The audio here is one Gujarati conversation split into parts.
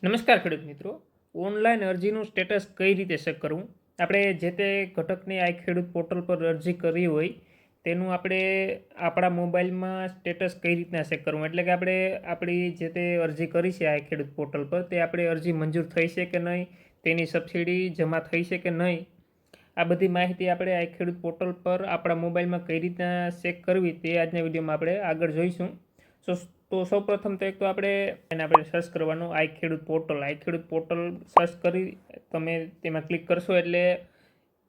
નમસ્કાર ખેડૂત મિત્રો, ઓનલાઈન અરજીનું સ્ટેટસ કઈ રીતે ચેક કરવું? આપણે જે તે ઘટકની આ ખેડૂત પોર્ટલ પર અરજી કરી હોય તેનું આપણે આપણા મોબાઈલમાં સ્ટેટસ કઈ રીતના ચેક કરવું, એટલે કે આપણે આપણી જે તે અરજી કરી છે આ ખેડૂત પોર્ટલ પર તે આપણે અરજી મંજૂર થઈ છે કે નહીં, તેની સબસિડી જમા થઈ છે કે નહીં, આ બધી માહિતી આપણે આ ખેડૂત પોર્ટલ પર આપણા મોબાઈલમાં કઈ રીતના ચેક કરવી તે આજના વિડીયોમાં આપણે આગળ જોઈશું. તો સૌપ્રથમ તો એક તો આપણે સર્ચ કરવાનું આઈ ખેડૂત પોર્ટલ સર્ચ કરી તમે તેમાં ક્લિક કરશો એટલે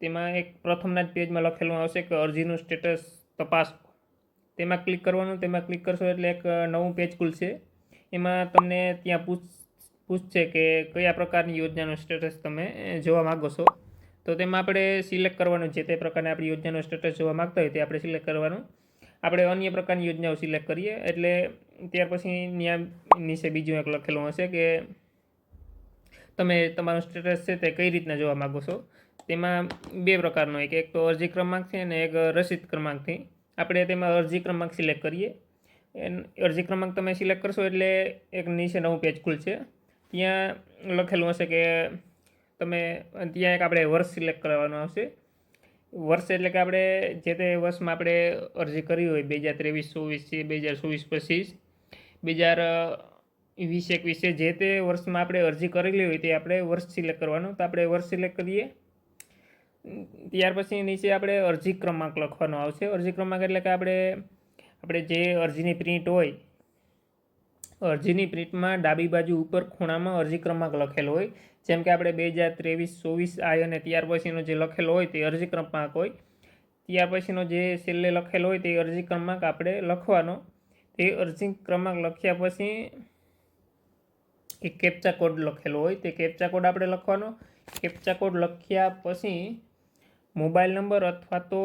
તેમાં એક પ્રથમના જ પેજમાં લખેલું આવશે કે અરજીનું સ્ટેટસ તપાસો. તેમાં ક્લિક કરવાનું. તેમાં ક્લિક કરશો એટલે એક નવું પેજ ખુલશે. એમાં તમને ત્યાં પૂછશે કે કયા પ્રકારની યોજનાનું સ્ટેટસ તમે જોવા માગો છો. તો તેમાં આપણે સિલેક્ટ કરવાનું, જે તે પ્રકારની આપણી યોજનાનું સ્ટેટસ જોવા માગતા હોય તે આપણે સિલેક્ટ કરવાનું. આપણે અન્ય પ્રકારની યોજનાઓ સિલેક્ટ કરીએ એટલે ત્યાર પછી ત્યાં નીચે બીજું એક લખેલું હશે કે તમે તમારું સ્ટેટસ છે તે કઈ રીતના જોવા માગો છો. તેમાં બે પ્રકારનો હોય, એક તો અરજી ક્રમાંકથી અને એક રસીદ ક્રમાંકથી. આપણે તેમાં અરજી ક્રમાંક સિલેક્ટ કરીએ. અરજી ક્રમાંક તમે સિલેક્ટ કરશો એટલે એક નીચે નવું પેજ ખુલશે. ત્યાં લખેલું હશે કે તમે ત્યાં એક આપણે વર્ષ સિલેક્ટ કરવાનું આવશે. વર્ષ એટલે કે આપણે જે તે વર્ષમાં આપણે અરજી કરી હોય 2023-24 છે, 2024-25, 2020-21 છે, જે તે વર્ષમાં આપણે અરજી કરેલી હોય તે આપણે વર્ષ સિલેક્ટ કરવાનું. તો આપણે વર્ષ સિલેક્ટ કરીએ. ત્યાર પછી નીચે આપણે અરજી ક્રમાંક લખવાનો આવશે. અરજી ક્રમાંક એટલે કે આપણે જે અરજીની પ્રિન્ટ હોય, અરજીની પ્રિન્ટમાં ડાબી બાજુ ઉપર ખૂણામાં અરજી ક્રમાંક લખેલો હોય. જેમ કે આપણે 2023-24 આય અને ત્યાર પછીનો જે લખેલો હોય તે અરજી ક્રમાંક હોય. ત્યાર પછીનો જે છેલ્લે લખેલો હોય તે અરજી ક્રમાંક આપણે લખવાનો. તે અરજી ક્રમાંક લખ્યા પછી એક કેપ્ચા કોડ લખેલો હોય, તે કેપ્ચા કોડ આપણે લખવાનો. કેપ્ચા કોડ લખ્યા પછી મોબાઈલ નંબર અથવા તો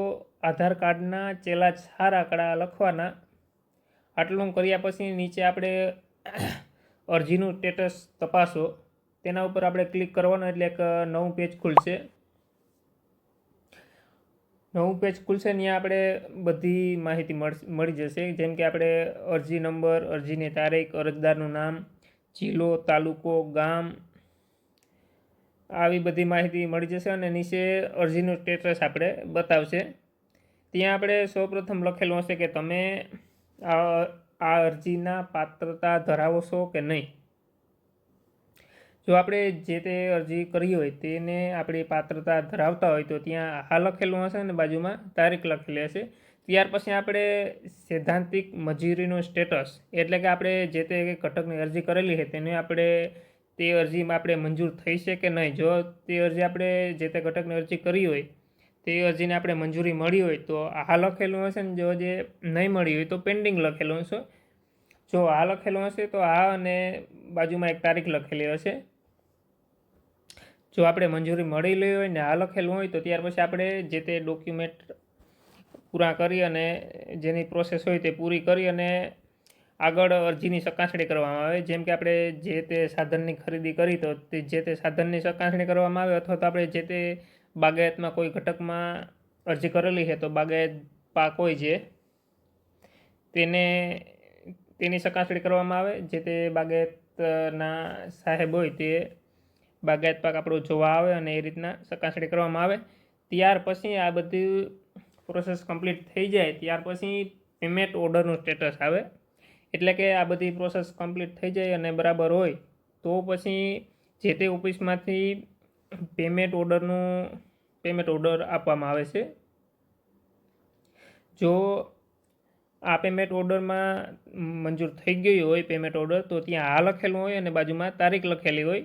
આધાર કાર્ડના છેલ્લા 4 આંકડા લખવાના. આટલું કર્યા પછી નીચે આપણે અરજીનું સ્ટેટસ તપાસો તેના ઉપર આપણે ક્લિક કરવાનું એટલે એક નવું પેજ ખુલશે. ત્યાં આપણે બધી માહિતી મળી જશે. જેમ કે આપણે અરજી નંબર, અરજીની તારીખ, અરજદારનું નામ, જિલ્લો, તાલુકો, ગામ, આવી બધી માહિતી મળી જશે અને નીચે અરજીનું સ્ટેટસ આપણે બતાવશે. ત્યાં આપણે સૌપ્રથમ લખેલું હશે કે તમે આ અરજીના પાત્રતા ધરાવો છો કે નહીં. જો આપણે જે તે અરજી કરી હોય તેને આપણી પાત્રતા ધરાવતા હોય તો ત્યાં હા લખેલું હશે અને બાજુમાં તારીખ લખેલી હશે. ત્યાર પછી આપણે સૈદ્ધાંતિક મજૂરીનું સ્ટેટસ, એટલે કે આપણે જે તે ઘટકની અરજી કરેલી છે તેને આપણે તે અરજીમાં આપણે મંજૂર થઈ છે કે નહીં. જો તે અરજી આપણે જે તે ઘટકની અરજી કરી હોય તે અરજીને આપણે મંજૂરી મળી હોય તો આ લખેલું હશે ને જો જે નહીં મળી હોય તો પેન્ડિંગ લખેલું હશે. જો આ લખેલું હશે તો આ અને બાજુમાં એક તારીખ લખેલી હશે. જો આપણે મંજૂરી મળેલી હોય ને આ લખેલું હોય તો ત્યાર પછી આપણે જે તે ડોક્યુમેન્ટ પૂરા કરી અને જેની પ્રોસેસ હોય તે પૂરી કરી અને આગળ અરજીની ચકાસણી કરવામાં આવે. જેમ કે આપણે જે તે સાધનની ખરીદી કરી તો જે તે સાધનની ચકાસણી કરવામાં આવે, અથવા તો આપણે જે તે બાગાયતમાં કોઈ ઘટકમાં અરજી કરેલી છે તો બાગાયત પાક હોય જે તેની ચકાસણી કરવામાં આવે. જે તે બાગાયતના સાહેબ હોય તે બાગાયત પાક આપણો જોવા આવે અને એ રીતના ચકાસણી કરવામાં આવે. ત્યાર પછી આ બધી પ્રોસેસ કમ્પ્લીટ થઈ જાય ત્યાર પછી પેમેન્ટ ઓર્ડરનું સ્ટેટસ આવે. એટલે કે આ બધી પ્રોસેસ કમ્પ્લીટ થઈ જાય અને બરાબર હોય તો પછી જે તે ઓફિસમાંથી પેમેન્ટ ઓર્ડર આપવામાં આવે છે. જો આ પેમેન્ટ ઓર્ડરમાં મંજૂર થઈ ગયું હોય પેમેન્ટ ઓર્ડર તો ત્યાં આ લખેલું હોય અને બાજુમાં તારીખ લખેલી હોય.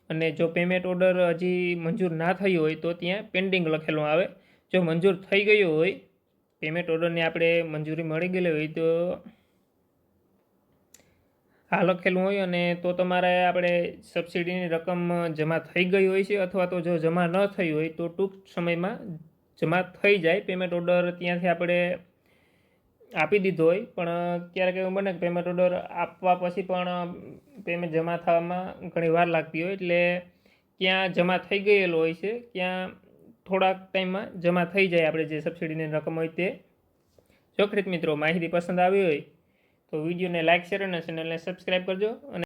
અને જો પેમેન્ટ ઓર્ડર હજી મંજૂર ના થયું હોય તો ત્યાં પેન્ડિંગ લખેલું આવે. જો મંજૂર થઈ ગયું હોય, પેમેન્ટ ઓર્ડરની આપણે મંજૂરી મળી ગયેલી હોય તો આ લખેલું હોય અને તો તમારે આપણે સબસિડીની રકમ જમા થઈ ગઈ હોય છે, અથવા તો જો જમા ન થઈ હોય તો ટૂંક સમયમાં જમા થઈ જાય. પેમેન્ટ ઓર્ડર ત્યાંથી આપણે આપી દીધો હોય પણ ક્યારેક એવું બને કે પેમેન્ટ ઓર્ડર આપવા પછી પણ પેમેન્ટ જમા થવામાં ઘણી વાર લાગતી હોય, એટલે ક્યાં જમા થઈ ગયેલો હોય છે ક્યાં થોડાક ટાઈમમાં જમા થઈ જાય આપણે જે સબસિડીની રકમ હોય તે. જો ખેડૂત મિત્રો માહિતી પસંદ આવી હોય તો વિડીયોને લાઇક, શેર અને ચેનલને સબસ્ક્રાઈબ કરજો. અને